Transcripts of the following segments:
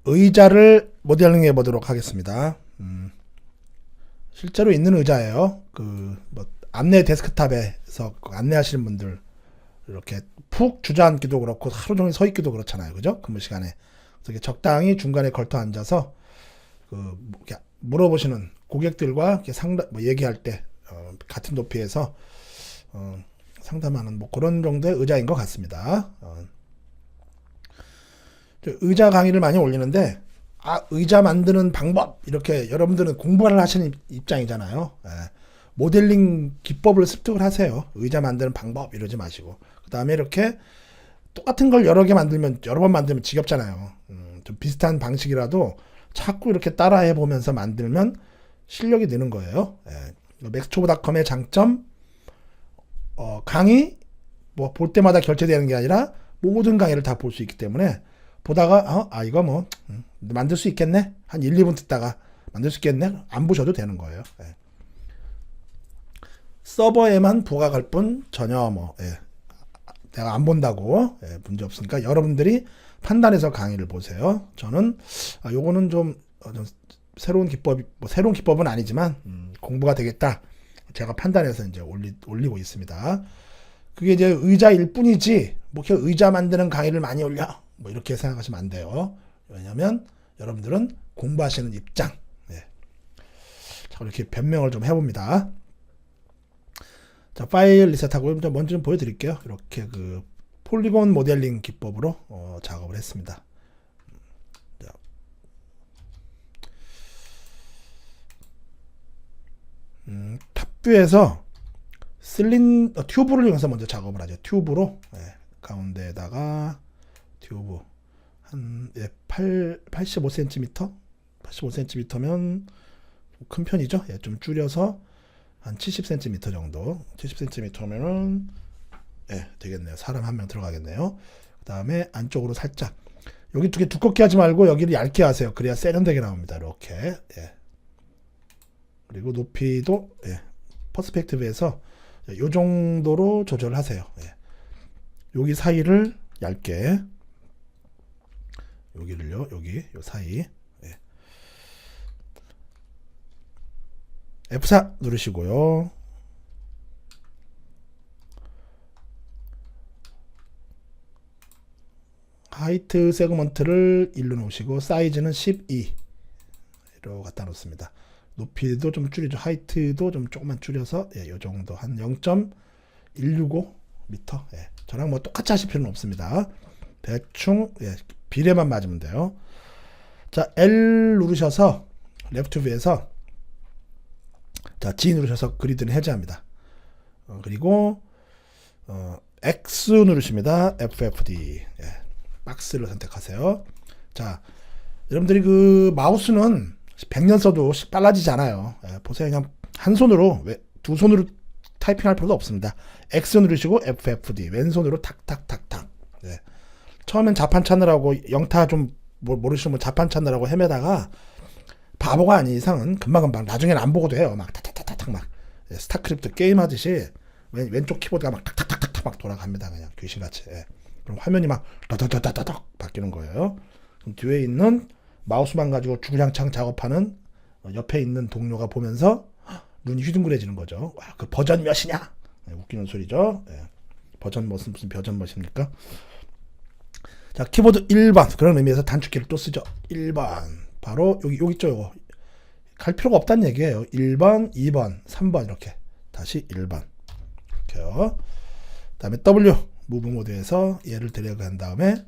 의자를 모델링해 보도록 하겠습니다. 실제로 있는 의자예요. 뭐 안내 데스크탑에서 안내하시는 분들 이렇게 푹 주저앉기도 그렇고 하루 종일 서 있기도 그렇잖아요. 그죠? 근무 시간에. 그래서 적당히 중간에 걸터 앉아서 물어보시는 고객들과 이렇게 얘기할 때 같은 높이에서 상담하는 뭐 그런 정도의 의자인 것 같습니다. 의자 강의를 많이 올리는데 의자 만드는 방법 이렇게 여러분들은 공부를 하시는 입장이잖아요. 모델링 기법을 습득을 하세요. 의자 만드는 방법 이러지 마시고 그 다음에 이렇게 똑같은 걸 여러 번 만들면 지겹잖아요. 좀 비슷한 방식이라도 자꾸 이렇게 따라해 보면서 만들면 실력이 느는 거예요. 맥스초보닷컴의 장점, 강의 뭐 볼 때마다 결제되는 게 아니라 모든 강의를 다 볼 수 있기 때문에 보다가 이거 뭐 만들 수 있겠네, 한 1, 2분 듣다가 만들 수 있겠네, 안 보셔도 되는 거예요. 서버에만 부각할 뿐 전혀 내가 안 본다고 문제 없으니까 여러분들이 판단해서 강의를 보세요. 저는 요거는 좀 새로운 기법은 아니지만 공부가 되겠다 제가 판단해서 이제 올리고 있습니다. 그게 이제 의자일 뿐이지 뭐 의자 만드는 강의를 많이 올려 뭐 이렇게 생각하시면 안 돼요. 왜냐하면 여러분들은 공부하시는 입장. 자, 이렇게 변명을 좀 해봅니다. 자, 파일 리셋하고 먼저 좀 보여드릴게요. 이렇게 폴리곤 모델링 기법으로 작업을 했습니다. 자. 탑뷰에서 튜브를 이용해서 먼저 작업을 하죠. 튜브로 가운데에다가 튜브 한 85cm 85cm면 큰 편이죠. 좀 줄여서 한 70cm 정도. 70cm면은 되겠네요. 사람 한 명 들어가겠네요. 그 다음에 안쪽으로 살짝 여기 두 개 두껍게 하지 말고 여기를 얇게 하세요. 그래야 세련되게 나옵니다. 이렇게. 그리고 높이도 퍼스펙티브에서 이 정도로 조절하세요. 여기 사이를 얇게, 여기를요, 여기 요 사이. F4 누르시고요. 하이트 세그먼트를 1로 놓으시고 사이즈는 12로 갖다 놓습니다. 높이도 좀 줄이죠. 하이트도 좀 조금만 줄여서 요 정도 한 0.165m. 저랑 뭐 똑같이 하실 필요는 없습니다. 대충 비례만 맞으면 돼요. 자, L 누르셔서 레프트 뷰에서 자, G 누르셔서 그리드는 해제합니다. 그리고 X 누르십니다. FFD. 박스를 선택하세요. 자, 여러분들이 마우스는 100년 써도 빨라지지 않아요. 보세요. 그냥 한 손으로, 두 손으로 타이핑할 필요도 없습니다. X 누르시고 FFD. 왼손으로 탁탁탁탁. 처음엔 자판 찾느라고 영타 좀 모르시면 자판 찾느라고 헤매다가 바보가 아닌 이상은 금방금방 나중에는 안 보고도 해요. 막 탁탁탁탁 막 스타크래프트 게임 하듯이 왼쪽 키보드가 막 탁탁탁탁 막 돌아갑니다. 그냥 귀신같이. 그럼 화면이 막 다다다다닥 바뀌는 거예요. 그럼 뒤에 있는 마우스만 가지고 주구장창 작업하는 옆에 있는 동료가 보면서 눈이 휘둥그레지는 거죠. 와, 그 버전 몇이냐? 웃기는 소리죠. 버전 무슨 버전 몇입니까? 자, 키보드 1번 그런 의미에서 단축키를 또 쓰죠. 1번 바로 여기 있죠. 요거 갈 필요가 없다는 얘기예요. 1번, 2번, 3번 이렇게 다시 1번 이렇게요. 그다음에 W 무브 모드에서 얘를 데려간 다음에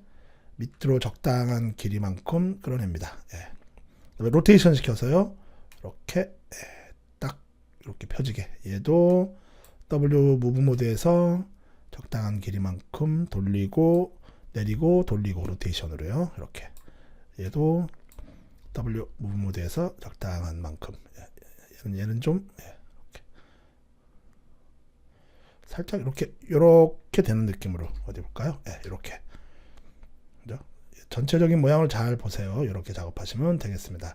밑으로 적당한 길이만큼 끌어냅니다. 로테이션 시켜서요. 이렇게 딱 이렇게 펴지게. 얘도 W 무브 모드에서 적당한 길이만큼 돌리고 내리고 돌리고 로테이션으로요. 이렇게. 얘도 W 무브 모드에서 적당한 만큼. 얘는 좀 이렇게. 살짝 이렇게 되는 느낌으로 어디 볼까요? 이렇게. 전체적인 모양을 잘 보세요. 이렇게 작업하시면 되겠습니다.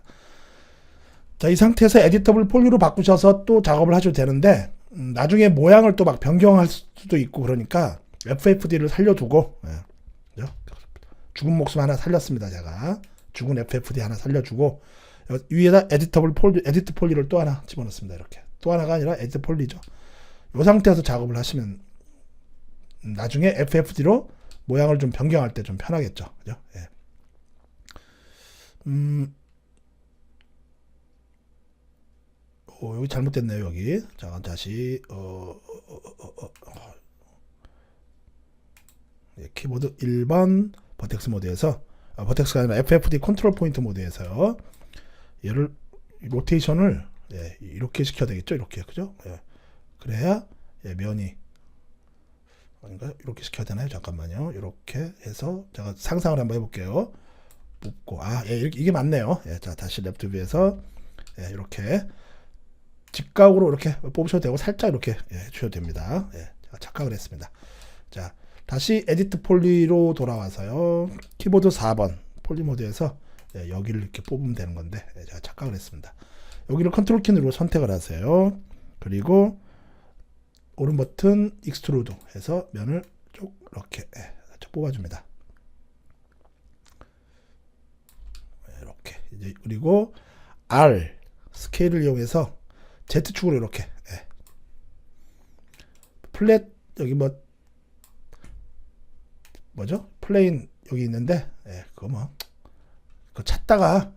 자, 이 상태에서 에디터블 폴리로 바꾸셔서 또 작업을 하셔도 되는데 나중에 모양을 또 막 변경할 수도 있고 그러니까 FFD를 살려두고 죽은 목숨 하나 살렸습니다. 제가 죽은 FFD 하나 살려주고 위에다 에디터블 폴리, 에디트 폴리를 또 하나 집어넣습니다. 이렇게 또 하나가 아니라 에디트 폴리죠. 이 상태에서 작업을 하시면 나중에 FFD로 모양을 좀 변경할 때 좀 편하겠죠. 그죠? 예. 여기 잘못됐네요. 여기. 자, 다시 예, 키보드 1번 버텍스 모드에서 버텍스가 아니라 FFD 컨트롤 포인트 모드에서 얘를 로테이션을 예, 이렇게 시켜야 되겠죠. 이렇게 그죠? 예. 그래야 예, 면이 아닌가요? 이렇게 시켜야 되나요? 잠깐만요. 이렇게 해서 제가 상상을 한번 해볼게요. 뽑고 예, 이게 맞네요. 예, 자 다시 랩트 뷰에서 예, 이렇게 직각으로 이렇게 뽑으셔도 되고 살짝 이렇게 예, 주셔도 됩니다. 예, 제가 착각을 했습니다. 자 다시 에디트 폴리로 돌아와서요. 키보드 4번 폴리 모드에서 예, 여기를 이렇게 뽑으면 되는 건데 예, 제가 착각을 했습니다. 여기를 컨트롤 키 누르고 선택을 하세요. 그리고 오른 버튼 익스트루드 해서 면을 쭉 이렇게 살짝 뽑아줍니다. 이렇게 이제 그리고 R 스케일을 이용해서 Z축으로 이렇게 플랫 여기 뭐죠? 플레인 여기 있는데 그거 그거 찾다가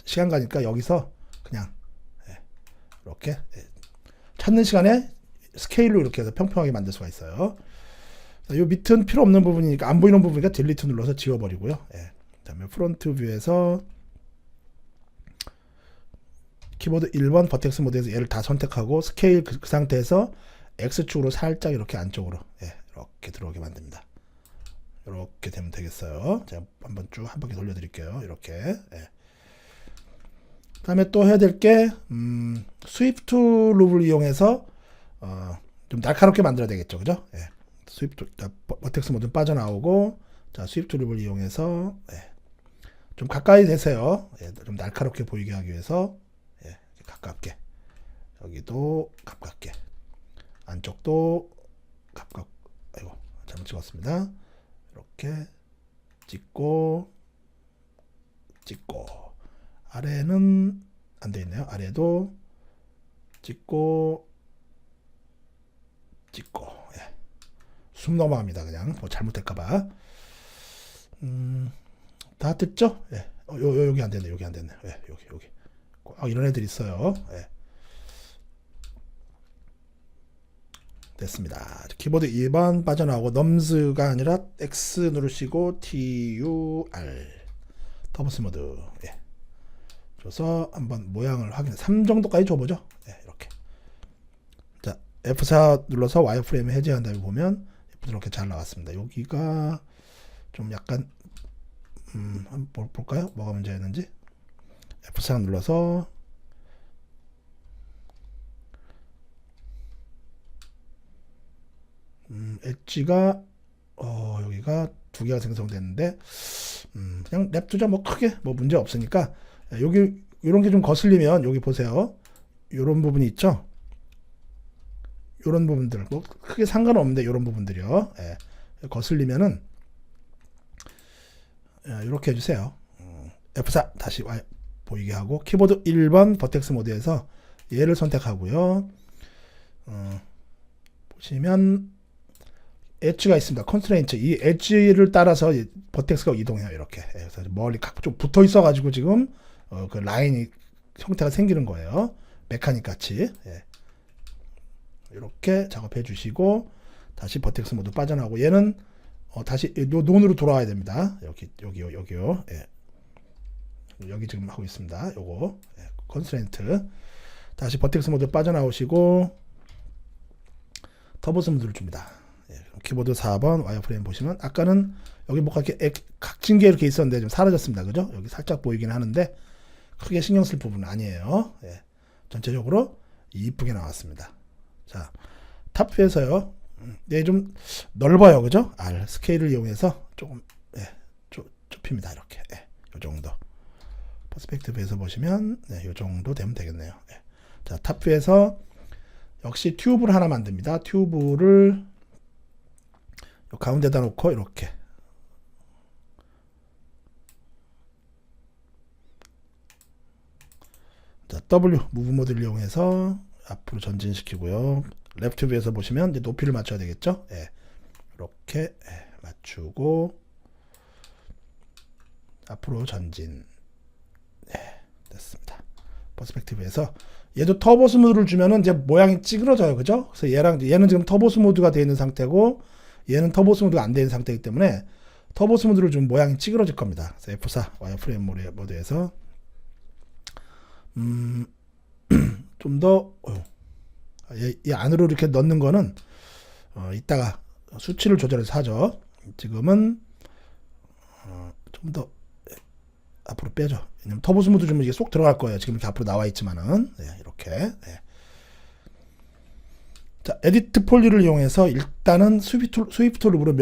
시간 가니까 여기서 그냥 이렇게 찾는 시간에 스케일로 이렇게 해서 평평하게 만들 수가 있어요. 이 밑은 필요 없는 부분이니까 안 보이는 부분이니까 딜리트 눌러서 지워버리고요. 그다음에 프론트 뷰에서 키보드 1번 버텍스 모드에서 얘를 다 선택하고 스케일 그 상태에서 X축으로 살짝 이렇게 안쪽으로 이렇게 들어오게 만듭니다. 이렇게 되면 되겠어요. 제가 한번 쭉 한 바퀴 돌려드릴게요. 이렇게. 그다음에 또 해야 될 게 스위프트 룹을 이용해서 좀 날카롭게 만들어야 되겠죠, 그죠? 스위프트 버텍스 모드 빠져나오고 자 스위프트 룹을 이용해서 좀 가까이 대세요. 좀 날카롭게 보이게 하기 위해서 가깝게 여기도 가깝게 안쪽도 가깝 아이고 잘못 찍었습니다. 이렇게 찍고 아래는 안 돼 있네요. 아래도 찍고 숨 넘어갑니다. 그냥 뭐 잘못될까봐 다 됐죠? 여기 안 됐네. 여기 안 됐네. 여기 이런 애들 있어요. 됐습니다. 키보드 2번 빠져나오고 넘스가 아니라 X 누르시고 TUR 터보스 모드 줘서 한번 모양을 확인해 3 정도까지 줘보죠. 이렇게 자 F4 눌러서 와이어프레임 해제한 다음에 보면 부드럽게 잘 나왔습니다. 여기가 좀 약간 한번 볼까요? 뭐가 문제였는지 F4 눌러서 엣지가 여기가 두 개가 생성됐는데 그냥 냅두자 뭐 크게 뭐 문제 없으니까 여기 이런 게 좀 거슬리면 여기 보세요. 이런 부분이 있죠. 이런 부분들 뭐 크게 상관없는데 이런 부분들이요. 거슬리면은 이렇게 해주세요. F4 다시 보이게 하고 키보드 1번 버텍스 모드에서 얘를 선택하고요. 보시면 엣지가 있습니다. 컨스트레인트 이 엣지를 따라서 버텍스가 이동해요. 이렇게 그래서 멀리 좀 붙어 있어 가지고 지금 그 라인이 형태가 생기는 거예요. 메카닉 같이 이렇게 작업해 주시고 다시 버텍스 모드 빠져나오고 얘는 다시 논으로 돌아와야 됩니다. 여기요. 여기 지금 하고 있습니다. 요거 컨스트레인트 다시 버텍스 모드 빠져나오시고 터보스 모드를 줍니다. 키보드 4번 와이어프레임 보시면 아까는 여기 뭐가 이렇게 각진 게 이렇게 있었는데 좀 사라졌습니다. 그죠? 여기 살짝 보이긴 하는데 크게 신경 쓸 부분은 아니에요. 전체적으로 이쁘게 나왔습니다. 자, 탑뷰에서요. 좀 넓어요. 그죠? R 스케일을 이용해서 조금 좁힙니다. 이렇게 요 정도. 퍼스펙티브에서 보시면 요 정도 되면 되겠네요. 자, 탑뷰에서 역시 튜브를 하나 만듭니다. 튜브를 가운데다 놓고 이렇게 자, W 무브 모드를 이용해서 앞으로 전진시키고요. 레프트 뷰에서 보시면 이제 높이를 맞춰야 되겠죠. 예. 이렇게 예, 맞추고 앞으로 전진. 예, 됐습니다. 퍼스펙티브에서 얘도 터보 스무드를 주면은 이제 모양이 찌그러져요, 그죠? 그래서 얘는 지금 터보 스무드가 되어 있는 상태고 얘는 터보 스무드가 안 되어 있는 상태이기 때문에 터보 스무드를 주면 모양이 찌그러질 겁니다. 그래서 F4 와이어프레임 모드에서 좀 더 이 안으로 이렇게 넣는 거는 이따가 수치를 조절해서 하죠. 지금은 좀 더 앞으로 빼죠. 왜냐면 터보 스무드 주면 이게 쏙 들어갈 거예요. 지금 이렇게 앞으로 나와 있지만은 이렇게. 자, 에디트 폴리를 이용해서 일단은 스위프트 툴으로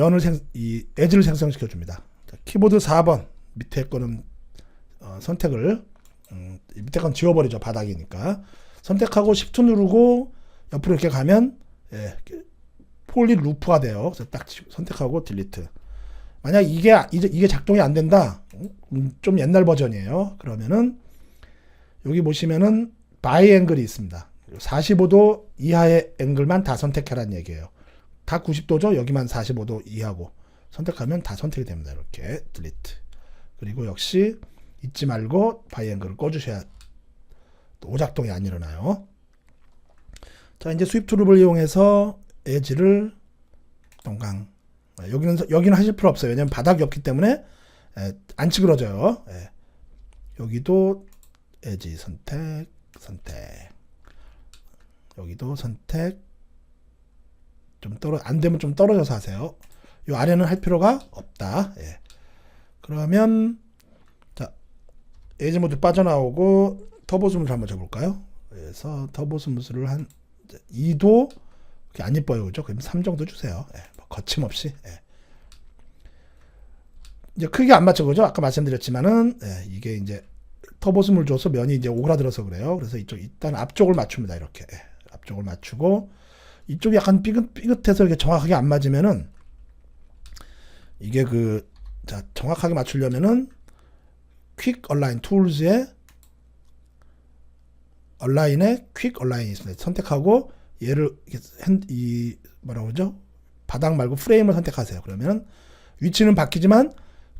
이 에지를 생성시켜 줍니다. 자, 키보드 4번 밑에 거는 선택을 밑에 건 지워버리죠. 바닥이니까. 선택하고 Shift 누르고 옆으로 이렇게 가면 폴리 루프가 돼요. 그래서 딱 선택하고 딜리트. 만약 이게 작동이 안 된다. 좀 옛날 버전이에요. 그러면은 여기 보시면은 바이 앵글이 있습니다. 45도 이하의 앵글만 다 선택하라는 얘기예요. 다 90도죠. 여기만 45도 이하고 선택하면 다 선택이 됩니다. 이렇게 딜리트. 그리고 역시 잊지 말고 바이 앵글을 꺼주셔야 오작동이 안 일어나요. 자, 이제 스윕 툴을 이용해서 에지를 동강. 여기는 하실 필요 없어요. 왜냐면 바닥이 없기 때문에 안 찌그러져요. 여기도 에지 선택. 여기도 선택. 안 되면 좀 떨어져서 하세요. 이 아래는 할 필요가 없다. 그러면 자, 에지 모드 빠져나오고 터보 스무스 한번 줘볼까요? 그래서 터보 스무스를 한 2도 그렇게 안 예뻐요, 그죠? 그럼 3 정도 주세요. 뭐 거침없이. 이제 크게 안 맞죠, 그죠? 아까 말씀드렸지만은 이게 이제 터보 스무스를 줘서 면이 이제 오그라들어서 그래요. 그래서 일단 앞쪽을 맞춥니다. 이렇게 앞쪽을 맞추고 이쪽이 약간 삐끗해서 이렇게 정확하게 안 맞으면은 이게 자, 정확하게 맞추려면은 퀵 얼라인 툴즈에 얼라인에 퀵 얼라인이 있습니다. 선택하고 얘를 뭐라고 그러죠? 바닥 말고 프레임을 선택하세요. 그러면 위치는 바뀌지만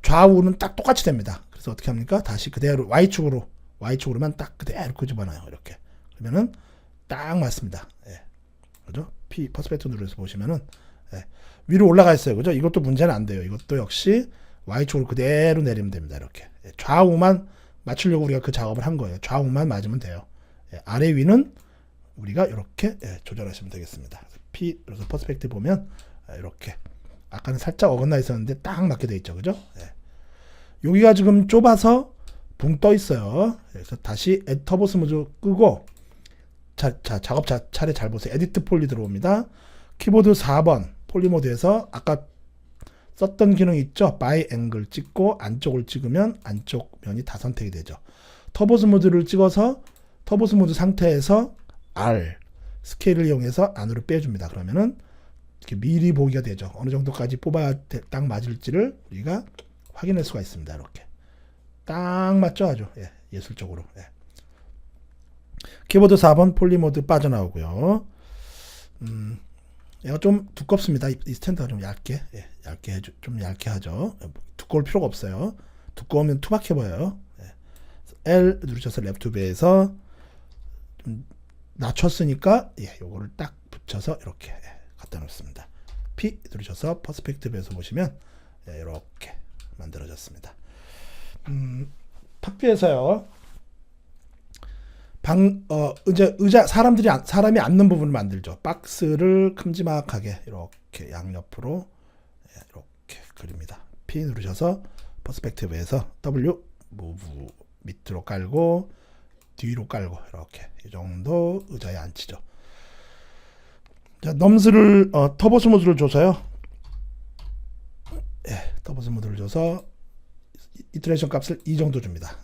좌우는 딱 똑같이 됩니다. 그래서 어떻게 합니까? 다시 그대로 Y축으로만 딱 그대로 끄집어놔요. 이렇게. 그러면은 딱 맞습니다. 그죠? 퍼스펙티브 누르면서 보시면은 위로 올라가 있어요. 그죠? 이것도 문제는 안 돼요. 이것도 역시 Y축으로 그대로 내리면 됩니다. 이렇게. 좌우만 맞추려고 우리가 그 작업을 한 거예요. 좌우만 맞으면 돼요. 아래 위는 우리가 이렇게 조절하시면 되겠습니다. 그래서 퍼스펙티브 보면 이렇게 아까는 살짝 어긋나 있었는데 딱 맞게 돼 있죠, 그죠? 여기가 지금 좁아서 붕 떠 있어요. 그래서 다시 터보 스무즈 끄고 작업 차례 잘 보세요. 에디트 폴리 들어옵니다. 키보드 4번 폴리 모드에서 아까 썼던 기능 있죠? 바이 앵글 찍고 안쪽을 찍으면 안쪽 면이 다 선택이 되죠. 터보 스무드를 찍어서 터보 스무드 상태에서 R 스케일을 이용해서 안으로 빼줍니다. 그러면은 이렇게 미리 보기가 되죠. 어느 정도까지 뽑아야 딱 맞을지를 우리가 확인할 수가 있습니다. 이렇게 딱 맞죠, 아주 예술적으로. 키보드 4번 폴리 모드 빠져나오고요. 얘가 좀 두껍습니다. 이 스탠드가 좀 얇게 좀 얇게 하죠. 두꺼울 필요가 없어요. 두꺼우면 투박해 보여요. L 누르셔서 랩투베에서 좀 낮췄으니까 요거를 딱 붙여서 이렇게 갖다 놓습니다. P 누르셔서 퍼스펙티브에서 보시면 이렇게 만들어졌습니다. 탑뷰에서요. 이제 사람이 앉는 부분을 만들죠. 박스를 큼지막하게 이렇게 양옆으로 이렇게 그립니다. P 누르셔서 퍼스펙티브에서 W 무브 밑으로 깔고 뒤로 깔고 이렇게 이 정도 의자에 앉히죠. 자, 넘스를 터보 스무드를 줘서요. 터보 스무드를 줘서 이터레이션 값을 이 정도 줍니다.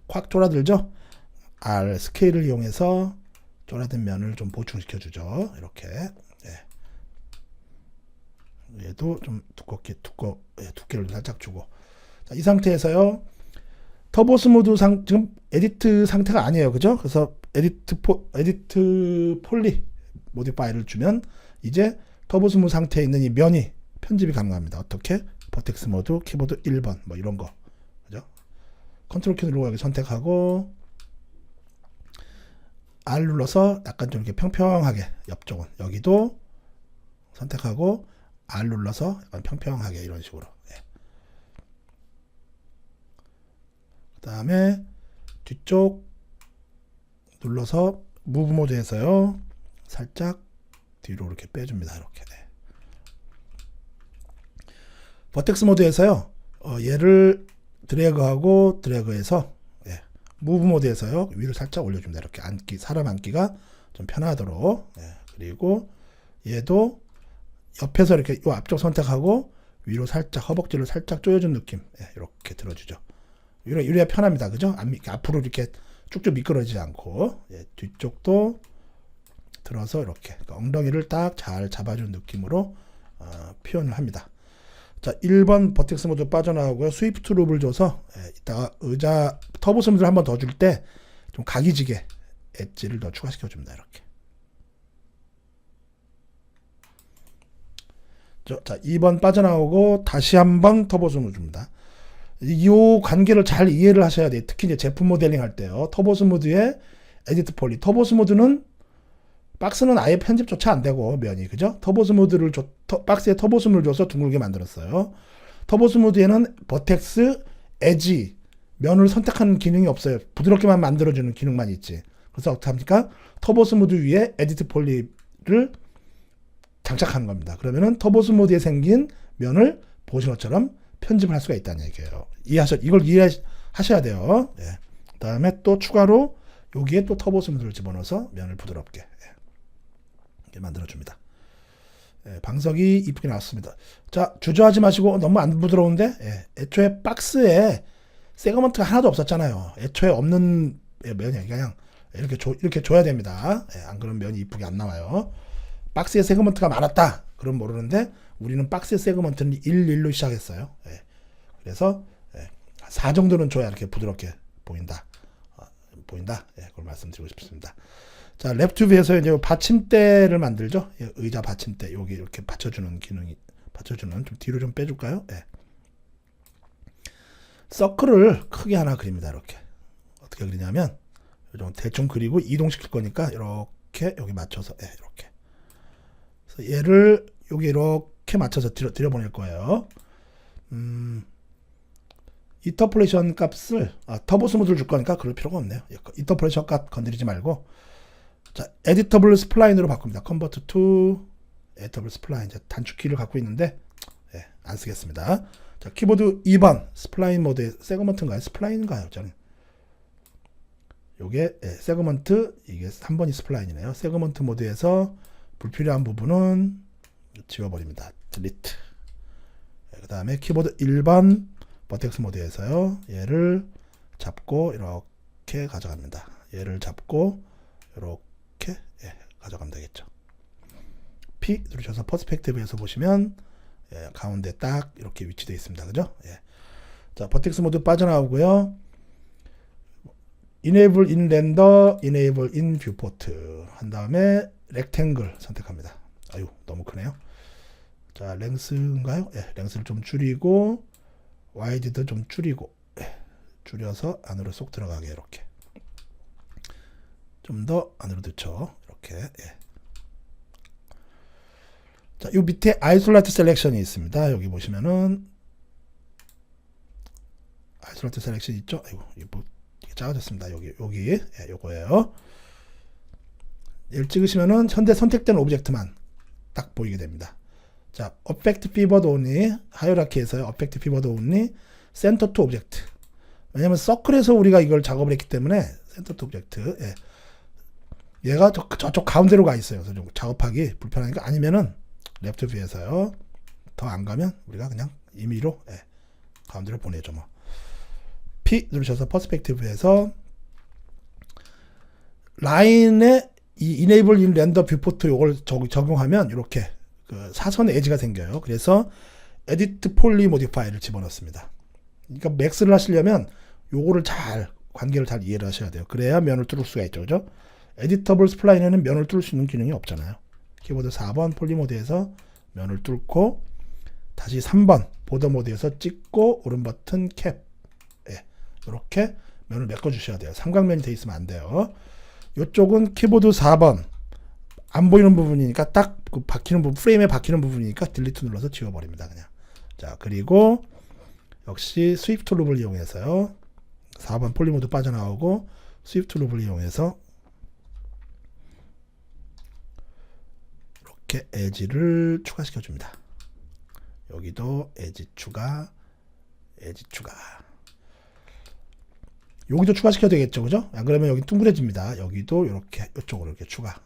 확 졸아들죠. R 스케일을 이용해서 졸아든 면을 좀 보충시켜 주죠. 이렇게. 얘도 좀 두께를 살짝 주고. 자, 이 상태에서요. 터보 스무드 지금 에디트 상태가 아니에요. 그죠? 그래서 에디트 폴리 모디파이를 주면 이제 터보 스무드 상태에 있는 이 면이 편집이 가능합니다. 어떻게? 버텍스 모드, 키보드 1번 뭐 이런 거. 그죠? 컨트롤 키 누르고 여기 선택하고 R 눌러서 약간 좀 이렇게 평평하게 옆쪽은 여기도 선택하고 R 눌러서 약간 평평하게 이런 식으로. 예. 그 다음에 뒤쪽 눌러서 무브 모드에서요 살짝 뒤로 이렇게 빼줍니다. 이렇게. 네. 버텍스 모드에서요 얘를 드래그하고 드래그해서 예. 무브 모드에서요 위로 살짝 올려줍니다. 이렇게 앉기, 사람 앉기가 좀 편하도록. 예. 그리고 얘도 옆에서 이렇게 요 앞쪽 선택하고 위로 살짝 허벅지를 살짝 조여준 느낌. 예. 이렇게 들어주죠. 이래야 편합니다. 그죠? 앞으로 이렇게 쭉쭉 미끄러지지 않고. 예. 뒤쪽도 들어서 이렇게 그러니까 엉덩이를 딱 잘 잡아준 느낌으로 표현을 합니다. 자, 1번 버텍스 모드 빠져나오고요. 스위프트 룹을 줘서 이따가 의자 터보 스무드를 한 번 더 줄 때 좀 각이지게 엣지를 더 추가시켜 줍니다. 이렇게. 자, 2번 빠져나오고 다시 한번 터보 스무드 줍니다. 이 관계를 잘 이해를 하셔야 돼요. 특히 이제 제품 모델링 할 때요. 터보 스무드의 에디트 폴리. 터보 스무드는 박스는 아예 편집조차 안 되고 면이 그죠? 터보 스무드를 박스에 터보 스무드를 줘서 둥글게 만들었어요. 터보 스무드에는 버텍스, 엣지 면을 선택하는 기능이 없어요. 부드럽게만 만들어주는 기능만 있지. 그래서 어떻게 합니까? 터보 스무드 위에 에디트 폴리를 장착하는 겁니다. 그러면은 터보 스무드에 생긴 면을 보신 것처럼 편집을 할 수가 있다는 얘기예요. 이걸 이해하셔야 돼요. 예. 그 다음에 또 추가로 여기에 또 터보 스무드를 집어넣어서 면을 부드럽게 이렇게 만들어줍니다. 예, 방석이 이쁘게 나왔습니다. 자, 주저하지 마시고 너무 안 부드러운데 애초에 박스에 세그먼트가 하나도 없었잖아요. 애초에 없는 면이 그냥 이렇게 줘야 됩니다. 안 그러면 면이 이쁘게 안 나와요. 박스에 세그먼트가 많았다. 그럼 모르는데 우리는 박스의 세그먼트는 1로 시작했어요. 그래서 4 정도는 줘야 이렇게 부드럽게 보인다. 그걸 말씀드리고 싶습니다. 자, 랩튜브에서 이제 받침대를 만들죠. 의자 받침대 여기 이렇게 받쳐주는 기능이 좀 뒤로 좀 빼줄까요? 서클을 크게 하나 그립니다. 이렇게 어떻게 그리냐면 대충 그리고 이동시킬 거니까 이렇게 여기 맞춰서 이렇게. 그래서 얘를 여기 이렇게 맞춰서 들여보낼 거예요. 인터폴레이션 값을 터보 스무드를 줄 거니까 그럴 필요가 없네요. 인터폴레이션 값 건드리지 말고 자, 에디터블 스플라인으로 바꿉니다. 컨버트 투 에디터블 스플라인. 이제 단축키를 갖고 있는데 안 쓰겠습니다. 자, 키보드 2번 스플라인 모드의 세그먼트인가요? 스플라인인가요? 저는 요게 세그먼트 이게 3번이 스플라인이네요. 세그먼트 모드에서 불필요한 부분은 지워버립니다. 딜리트. 그 다음에 키보드 1번 버텍스 모드에서요. 얘를 잡고 이렇게 가져갑니다. 얘를 잡고 이렇게 가져가면 되겠죠. P 누르셔서 퍼스펙티브에서 보시면 가운데 딱 이렇게 위치되어 있습니다. 그죠? 자, 버텍스 모드 빠져나오고요. Enable in render, Enable in viewport 한 다음에 rectangle 선택합니다. 아유, 너무 크네요. 자, 랭스인가요? 랭스를 좀 줄이고 와이드도 좀 줄이고 줄여서 안으로 쏙 들어가게 이렇게 좀 더 안으로 넣죠. 이렇게. 자, 요 밑에 아이솔레이트 셀렉션이 있습니다. 여기 보시면은 아이솔레이트 셀렉션 있죠? 아이고, 이거 작아졌습니다. 여기 요거예요. 얘를 찍으시면은 현재 선택된 오브젝트만 딱 보이게 됩니다. 자, Affect Pivot Only 하이어라키에서요. Affect Pivot Only Center to Object. 왜냐면 서클에서 우리가 이걸 작업을 했기 때문에 Center to Object. 얘가 저쪽 가운데로 가 있어요. 그래서 좀 작업하기 불편하니까 아니면은 랩트 뷰에서요. 더 안 가면 우리가 그냥 임의로 가운데로 보내죠. 뭐. P 누르셔서 퍼스펙티브에서 라인에 이 Enable in Render Viewport 요걸 적용하면 이렇게 그 사선 에지가 생겨요. 그래서 Edit Poly Modifier를 집어넣습니다. 그러니까 맥스를 하시려면 요거를 잘 관계를 잘 이해를 하셔야 돼요. 그래야 면을 뚫을 수가 있죠. 그죠? 에디터블 스플라인에는 면을 뚫을 수 있는 기능이 없잖아요. 키보드 4번 폴리 모드에서 면을 뚫고 다시 3번 보더 모드에서 찍고 오른 버튼 캡. 예, 이렇게 면을 메꿔 주셔야 돼요. 삼각면이 돼 있으면 안 돼요. 이쪽은 키보드 4번 안 보이는 부분이니까 딱 그 박히는 부분, 프레임에 박히는 부분이니까 딜리트 눌러서 지워버립니다. 그냥. 자, 그리고 역시 스위프트 룹을 이용해서요. 4번 폴리 모드 빠져나오고 스위프트 룹을 이용해서 이렇게 엣지를 추가시켜 줍니다. 여기도 엣지 추가, 엣지 추가. 여기도 추가시켜야 되겠죠, 그죠? 안 그러면 여기 둥그레집니다. 여기도 이렇게 이쪽으로 이렇게 추가.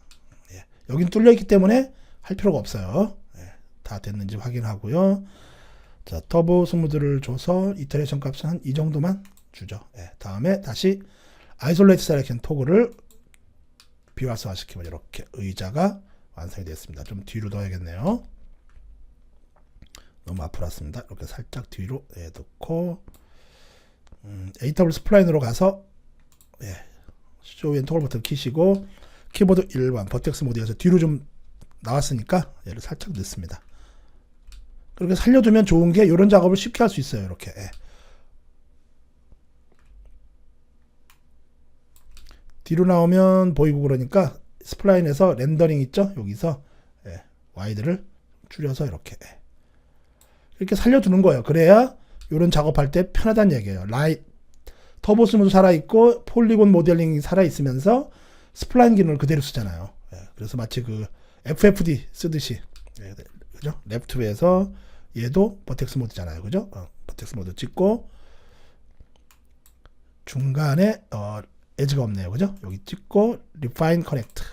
예. 여긴 뚫려 있기 때문에 할 필요가 없어요. 예. 다 됐는지 확인하고요. 자, 터보 스무드를 줘서 이터레이션 값은 한 이 정도만 주죠. 예. 다음에 다시 아이솔레이트 셀렉션 토글을 비활성화시키면 이렇게 의자가 완성이 됐습니다. 좀 뒤로 넣어야겠네요. 너무 앞으로 왔습니다. 이렇게 살짝 뒤로 넣고 AW 스플라인으로 가서 쇼 앤 토글 버튼 키시고 키보드 1번 버텍스 모드에서 뒤로 좀 나왔으니까 얘를 살짝 넣습니다. 그렇게 살려두면 좋은 게 이런 작업을 쉽게 할 수 있어요. 이렇게 뒤로 나오면 보이고 그러니까 스플라인에서 렌더링 있죠? 여기서 와이드를 줄여서 이렇게 살려두는 거예요. 그래야 이런 작업할 때 편하다는 얘기예요. 터보 스무드 살아있고 폴리곤 모델링이 살아있으면서 스플라인 기능을 그대로 쓰잖아요. 그래서 마치 그 FFD 쓰듯이 그죠? 랩투에서 얘도 버텍스 모드잖아요. 그죠? 버텍스 모드 찍고 중간에 엣지가 없네요. 그죠? 여기 찍고 Refine Connect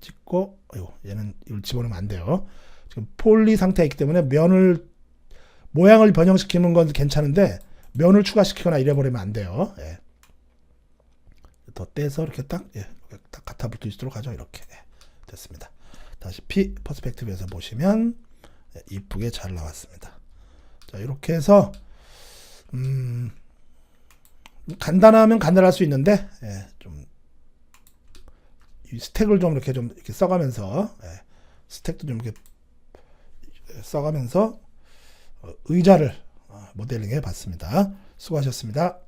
찍고 얘는 이걸 집어넣으면 안 돼요. 지금 폴리 상태에 있기 때문에 모양을 변형시키는 건 괜찮은데 면을 추가시키거나 이래버리면 안 돼요. 더 떼서 이렇게 딱 갖다 붙을 수 있도록 하죠. 이렇게 됐습니다. 다시 P 퍼스펙티브에서 보시면 이쁘게 잘 나왔습니다. 자, 이렇게 해서 간단하면 간단할 수 있는데 좀 이 스택을 좀 이렇게 써가면서 스택도 좀 이렇게 써가면서 의자를 모델링해 봤습니다. 수고하셨습니다.